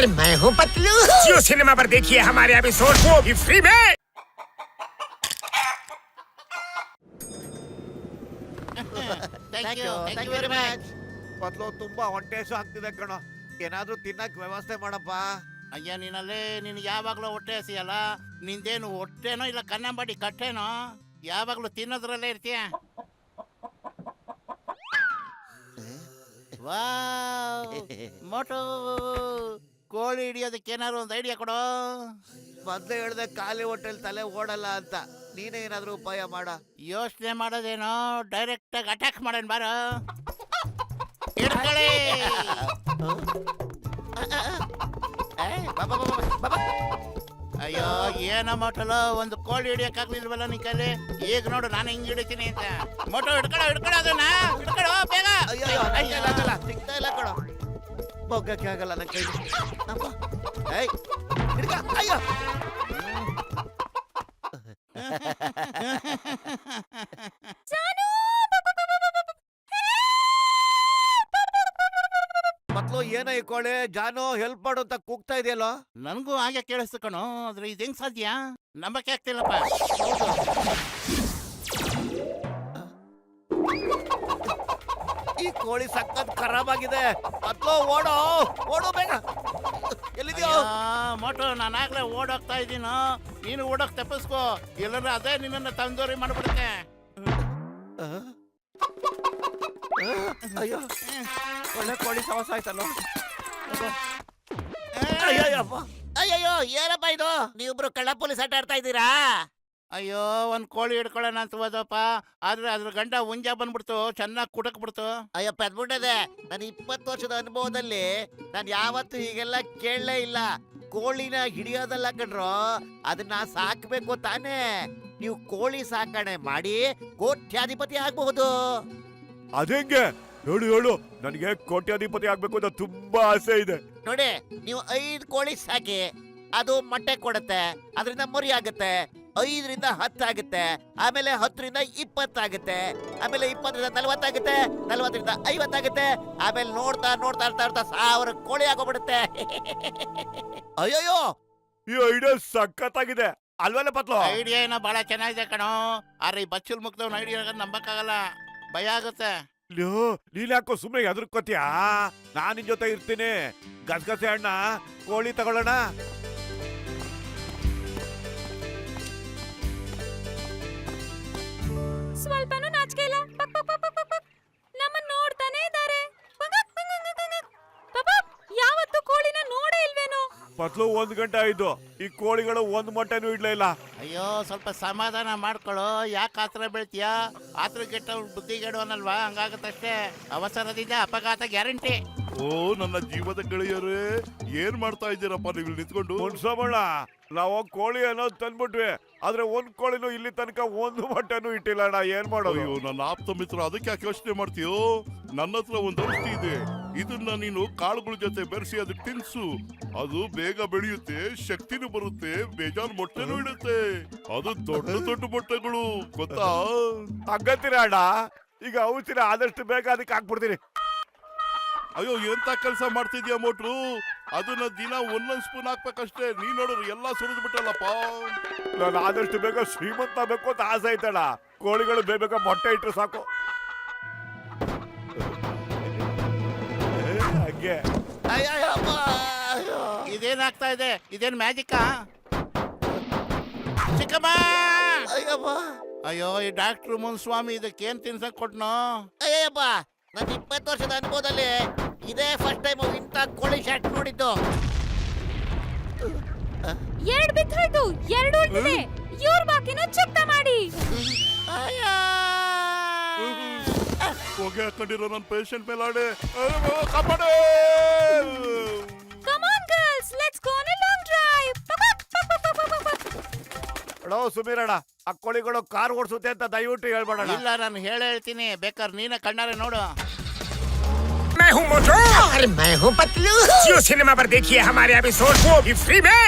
अरे मैं हूँ पतलू। जियो सिनेमा पर देखिए हमारे एपिसोड को भी फ्री में। Thank you very much. ಮೊದಲು ತುಂಬಾ ಹೊಟ್ಟೆ ಹಸು ಆಗ್ತಿದೆ ಕಣೋ, ಏನಾದ್ರೂ ತಿನ್ನಕ್ ವ್ಯವಸ್ಥೆ ಮಾಡಪ್ಪ. ಅಯ್ಯ ನೀನಲ್ಲಿ ನಿನ್ಗೆ ಯಾವಾಗಲೂ ಹೊಟ್ಟೆ ಹಸಿಯಲ್ಲ, ನಿಂದೇನು ಹೊಟ್ಟೆನೋ ಇಲ್ಲ ಕನ್ನಂಬಾಡಿ ಕಟ್ಟೆನೋ, ಯಾವಾಗಲೂ ತಿನ್ನೋದ್ರಲ್ಲೇ ಇರ್ತೀಯ. ವಾವ್ ಮೋಟು, ಕೋಳಿ ಹಿಡಿಯೋದಕ್ಕೆ ಏನಾದ್ರು ಒಂದು ಐಡಿಯಾ ಕೊಡೋ. ಮೊದ್ಲೇ ಹೇಳ್ದೆ ಖಾಲಿ ಹೊಟ್ಟೆಲ್ ತಲೆ ಓಡಲ್ಲ ಅಂತ, ನೀನೇ ಏನಾದ್ರೂ ಉಪಾಯ ಮಾಡ. ಯೋಚನೆ ಮಾಡೋದೇನೋ, ಡೈರೆಕ್ಟ್ ಆಗಿ ಅಟ್ಯಾಕ್ ಮಾಡೋಣ ಬಾರ. ಹಿಡ್ಕೊಳ್ಳಿ. ಅಯ್ಯೋ ಏನೋ ಮೋಟಲು, ಒಂದು ಕೋಳಿ ಹಿಡಿಯಕ್ಕಾಗ್ಲಿಲ್ವಲ್ಲ ನಿನ್ ಕೈಲಿ. ಈಗ ನೋಡು ನಾನು ಹಿಂಗ್ ಹಿಡಿತೀನಿ ಅಂತ. ಮೋಟು ಹಿಡ್ಕೊಳ್ಳೋ ಅದನ್ನ, ಹಿಡ್ಕೊಳ್ಳೋ ಬೇಗ. ಸಿಗ್ತಾ ಇಲ್ಲ ಕಣೋ, ಬೊಗ್ಗಕ್ಕೆ ಆಗಲ್ಲ ನನ್ನ ಕೈ. ಅಯ್ಯೋ ಮತ್ಲು ಏನ ಈ ಕೋಳಿ ಜಾನು ಹೆಲ್ಪ್ ಮಾಡು ಅಂತ ಕೂಗ್ತಾ ಇದೆಯಲ್ಲ. ನನಗೂ ಹಾಗೆ ಕೇಳಿಸ್ತು ಕಣೋ, ಆದ್ರೆ ಇದು ಹೆಂಗ್ ಸಾಧ್ಯ ನಂಬಕ್ಕೆ ಆಗ್ತಿಲ್ಲಪ್ಪ. ಈ ಕೋಳಿ ಸಖತ್ ಖರಾಬ್ ಆಗಿದೆ. ಮತ್ಲು ಓಡೋ ಓಡೋ ಬೇಗ. ಎಲ್ಲಿದ್ಯೋ ಮೋಟು, ನಾನಾಗ್ಲೇ ಓಡೋಗ್ತಾ ಇದ್ದೀನೋ, ನೀನು ಓಡೋಕ್ ತಪ್ಪಿಸ್ಕೋ, ಇಲ್ಲಂದ್ರೆ ಅದೇ ನಿನ್ನ ತಂದೂರಿ ಮಾಡ್ಬಿಡುತ್ತೆ. ಅಯ್ಯೋ ಒಳ್ಳೆ ಕೋಳಿ ಸವಾಸ ಆಯ್ತಲ್ಲ. ಅಯ್ಯಯ್ಯೋ ಏನಪ್ಪ ಇದು, ನೀವಿಬ್ರು ಕಳ್ಳ ಪೊಲೀಸ್ ಆಟ ಆಡ್ತಾ ಇದ್ದೀರಾ? ಅಯ್ಯೋ ಒಂದ್ ಕೋಳಿ ಹಿಡ್ಕೊಳ್ಳೋಣ ಅಂತ ಹೋದಪ್ಪ, ಆದ್ರೆ ಅದ್ರ ಗಂಡ ಹುಂಜ ಬಂದ್ಬಿಡ್ತು, ಚೆನ್ನಾಗಿ ಕುಟಕ್ ಬಿಡ್ತು. ಅಯ್ಯೋ ಪೆದ್ಬಿಟ್ಟದೆ, ನನ್ನ 20 ವರ್ಷದ ಅನುಭವದಲ್ಲಿ ನಾನು ಯಾವತ್ತೂ ಹೀಗೆಲ್ಲ ಕೇಳಲೇ ಇಲ್ಲ. ಕೋಳಿನ ಹಿಡಿಯೋದಲ್ಲ ಕಣ್ರೋ, ಅದನ್ನ ಸಾಕ್ಬೇಕು ತಾನೇ. ನೀವು ಕೋಳಿ ಸಾಕಣೆ ಮಾಡಿ ಕೋಟ್ಯಾಧಿಪತಿ ಆಗ್ಬಹುದು. ಅದೇಂಗೆ ಹೇಳು ಹೇಳು, ನನಗೆ ಕೋಟ್ಯಾಧಿಪತಿ ಆಗ್ಬೇಕು ಅಂತ ತುಂಬಾ ಆಸೆ ಇದೆ. ನೋಡಿ, ನೀವು 5 ಕೋಳಿ ಸಾಕಿ, ಅದು ಮೊಟ್ಟೆ ಕೊಡುತ್ತೆ, ಅದರಿಂದ ಮರಿ ಆಗುತ್ತೆ. 5ರಿಂದ 10 ಆಗುತ್ತೆ, ಆಮೇಲೆ 10ರಿಂದ 20 ಆಗುತ್ತೆ, ಆಮೇಲೆ 20ರಿಂದ 40 ಆಗುತ್ತೆ, 40ರಿಂದ 50 ಆಗುತ್ತೆ, ಆಮೇಲೆ ನೋಡ್ತಾ ನೋಡ್ತಾ ಇರ್ತಾ ಇರ್ತಾ 1000 ಕೋಳಿ ಆಗೋಗ್ಬಿಡುತ್ತೆ. ಅಯ್ಯಯ್ಯೋ ಈ ಐಡಿಯಾ ಸಖತ್ತಾಗಿದೆ ಅಲ್ವಲ್ಲ ಪತ್ಲು? ಐಡಿಯಾ ಏನೋ ಬಹಳ ಚೆನ್ನಾಗಿದೆ ಕಣೋ, ಆದ್ರೆ ಈ ಬಚ್ಚಲ್ ಮುಗ್ದವ್ನ ಐಡಿಯಾ ನಂಬಕ್ಕಾಗಲ್ಲ, ಭಯ ಆಗುತ್ತೆ. ನೀನ್ ಯಾಕೋ ಸುಮ್ನೆ ಎದುರ್ಕೋತೀಯಾ? ನಾನ್ ನಿನ್ ಜೊತೆ ಇರ್ತೀನಿ. ಗಸಗಸೆ ಅಣ್ಣ ಕೋಳಿ ತಗೊಳ್ಳೋಣ. ಸ್ವಲ್ಪನೂ ನಾಚಿಕೆ ಇಲ್ಲ, ನಮ್ಮನ್ನ ನೋಡ್ತಾನೆ ಇದ್ದಾರೆ. ಯಾವತ್ತು ಕೋಳಿನ ನೋಡೇ ಇಲ್ವೇನೋ? ಪತ್ಲು 1 ಗಂಟೆ ಆಯ್ತು, ಈ ಕೋಳಿಗಳು 1 ಮೊಟ್ಟೆನೂ ಇಡ್ಲೇ ಇಲ್ಲ. ಅಯ್ಯೋ ಸ್ವಲ್ಪ ಸಮಾಧಾನ ಮಾಡ್ಕೊಳ್ಳೋ, ಯಾಕೆ ಆತರ ಬೀಳ್ತೀಯಾ? ಆತರ ಕೆಟ್ಟ ಬುದ್ಧಿಗೆಡುವನಲ್ವಾ, ಹಂಗಾಗತ್ತಷ್ಟೇ. ಅವಸರದಿಂದ ಅಪಘಾತ ಗ್ಯಾರಂಟಿ. ಓ ನನ್ನ ಜೀವದ ಗೆಳೆಯರೇ, ಏನ್ ಮಾಡ್ತಾ ಇದ್ದೀರಪ್ಪ ನೀವು ಇಲ್ಲಿ ನಿಂತ್ಕೊಂಡು? ಮುನ್ಸೋಮಣ್ಣ, ನಾವು ಕೋಳಿ ಅನ್ನೋದು ತಂದ್ಬಿಟ್ವಿ, ಆದ್ರೆ 1 ಕೋಳಿನೂ ಇಲ್ಲಿ ತನಕ 1 ಮೊಟ್ಟೆನೂ ಇಟ್ಟಿಲ್ಲ ಅಣ್ಣ. ಏನ್ ಮಾಡೋದು? ಅಯ್ಯೋ ನನ್ನ ಆಪ್ತ ಮಿತ್ರ, ಅದಕ್ಕೆ ಯಾಕೆ ಯೋಚನೆ ಮಾಡ್ತೀಯೋ? ನನ್ನ ಹತ್ರ ಒಂದು ಔಷಧಿ ಇದೆ, ಇದನ್ನ ನೀನು ಕಾಳುಗಳ ಜೊತೆ ಬೆರೆಸಿ ಅದಕ್ಕೆ ತಿನ್ಸು. ಅದು ಬೇಗ ಬೆಳೆಯುತ್ತೆ, ಶಕ್ತಿನೂ ಬರುತ್ತೆ, ಬೇಜಾನ್ ಮೊಟ್ಟೆನೂ ಇಡುತ್ತೆ. ಅದು ದೊಡ್ಡ ದೊಡ್ಡ ಮೊಟ್ಟೆಗಳು, ಗೊತ್ತಾ? ಹಂಗಂತೀರ ಅಣ್ಣ? ಈಗ ಔಷಧಿನ ಆದಷ್ಟು ಬೇಗ ಅದಕ್ಕೆ ಹಾಕ್ಬಿಡ್ತೀನಿ. ಅಯ್ಯೋ ಎಂತ ಕೆಲಸ ಮಾಡ್ತಿದ್ಯಾ ಮೋಟ್ರು? ಅದನ್ನ ದಿನ 1 ಸ್ಪೂನ್ ಹಾಕ್ಬೇಕಷ್ಟೇ. ನೀನ್ ನೋಡ್ರಿ ಎಲ್ಲಾ ಸುರಿದ್ ಬಿಟ್ಟಲ್ಲಪ್ಪ. ನಾನು ಆದಷ್ಟು ಬೇಗ ಶ್ರೀಮಂತ ಬೇಕು ಅಂತ ಆಸೆ ಐತಣ್ಣ. ಕೋಳಿಗಳು ಬೇಗ ಮೊಟ್ಟೆ ಇಟ್ರೆ ಸಾಕು. ಹಾಗೆ ಇದೇನಾಗ್ತಾ ಇದೆ? ಇದೇನ್ ಮ್ಯಾಜಿಕ್ಕಾ? ಚಿಕ್ಕಮ್ಮ! ಅಯ್ಯೋ ಈ ಡಾಕ್ಟ್ರು ಮುನ್ಸ್ವಾಮಿ ಇದಕ್ಕೇನ್ ತಿನ್ಸಕ್ ಕೊಟ್ನೋ? ಅಯ್ಯಪ್ಪ, ನನ್ನ 20 ವರ್ಷದ ಅನುಭವದಲ್ಲಿ ಇದೇ ಫಸ್ಟ್ ಟೈಮ್ ಇಂಥ ಕೋಳಿ ಶಾಟ್ ನೋಡಿದ್ದು. 2 ಬಿತ್ತೋಯ್ತು, 2 ಉಳಿದಿದೆ. ಇವ್ರ ಬಾಕಿನೂ ಚುಕ್ತ ಮಾಡಿ. ಹೊಗೆ ಹಾಕೊಂಡಿರೋ ನನ್ನ ಪೇಷಂಟ್ ಮೇಲೆ ಆಡೆ ಕಾಪಾಡೆ. Come on girls, let's go on a long drive. ಅಡೋ ಸುಮೀರಣ್ಣ, ಆ ಕೋಳಿಗಳು ಕಾರ್ ಓಡಿಸುತ್ತೆ ಅಂತ ದಯವಿಟ್ಟು ಹೇಳ್ಬೇಡ. ಇಲ್ಲ, ನಾನು ಹೇಳ್ತೀನಿ, ಬೇಕಾದ್ರೆ ನೀನ ಕಣ್ಣಾರೆ ನೋಡು. मैं हूँ मोटू। अरे मैं हूँ पतलू। जियो सिनेमा पर देखिए हमारे एपिसोड को भी फ्री में।